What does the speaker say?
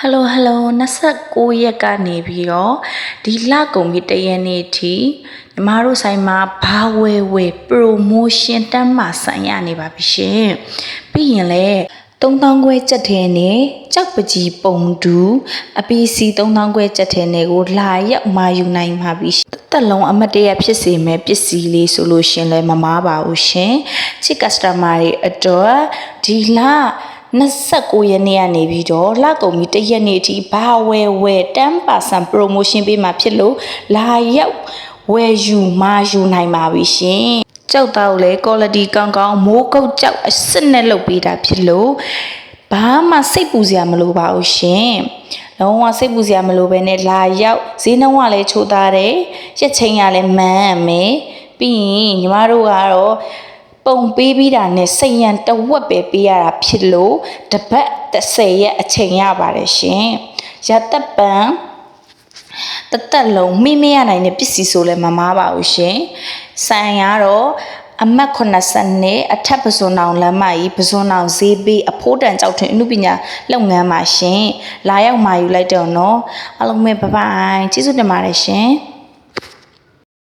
Hello 29ရက်ကနေပြီးတော့ဒီလကုန်ပြီးတရက်နေ့ထိညီမတို့ဆိုင်မှာဘာဝယ် promotion တန်းမှာဆိုင်ရနေပါပြီရှင်ပြီးရင်လည်း3000ခွဲကြက်ထဲနဲ့ကြောက်ပကြီးပုံတူအပီစီ3000ခွဲကြက်ထဲနဲ့ကိုလာရောက်မာယူနိုင်ပါပြီတက်လုံးအမတ်တရဖြစ်စေမဲ့ပစ္စည်းလေးဆိုလို့ရှင်လည်းမမားပါဘူးရှင်ချစ် customer တွေအတွက်ဒီလ29ရက်နေ့ကနေပြီးတော့လကုန်ပြီး1ရက်နေ့အထိဘာဝယ်10% promotion ပေးမှာဖြစ်လို့လာရောက်ဝယ်ယူမာယူနိုင်ပါပြီရှင်ကြောက်တော့လေ quality ကောင်းကောင်းမိုးကုတ်ကြောက်အစစ်နဲ့လုပ်ပေးတာဖြစ်လို့ဘာမှစိတ်ပူစရာမလိုပါဘူးရှင်လုံးဝစိတ်ပူစရာမလိုပဲနဲ့လာရောက်ဈေးနှုန်းကလည်းချိုးသားတယ်ရက်ချိန်ကလည်းမှန်မယ်ပြီးရင်ညီမတို့ကတော့ပုံပေးပြီးတာနဲ့စိတ်ရန်တဝက်ပဲပေးရတာဖြစ်လို့တပတ်30ရက်အချိန်ရပါတယ်ရှင်ရသက်ပံတသက်လုံးမိမရနိုင်တဲ့ပစ္စည်းဆိုလည်းမမားပါဘူးရှင်ဆိုင်ကတော့အမတ်80နဲ့အထက်ပဇွန်အောင်လမ်းမကြီးပဇွန်အောင်ဈေးပေးအဖိုးတန်ကြောက်ထွန်းအမှုပညာလုပ်ငန်းပါရှင်လာရောက်မာယူလိုက်တော့နော်အားလုံးပဲဘိုင်ကျေးဇူးတင်ပါတယ်ရှင်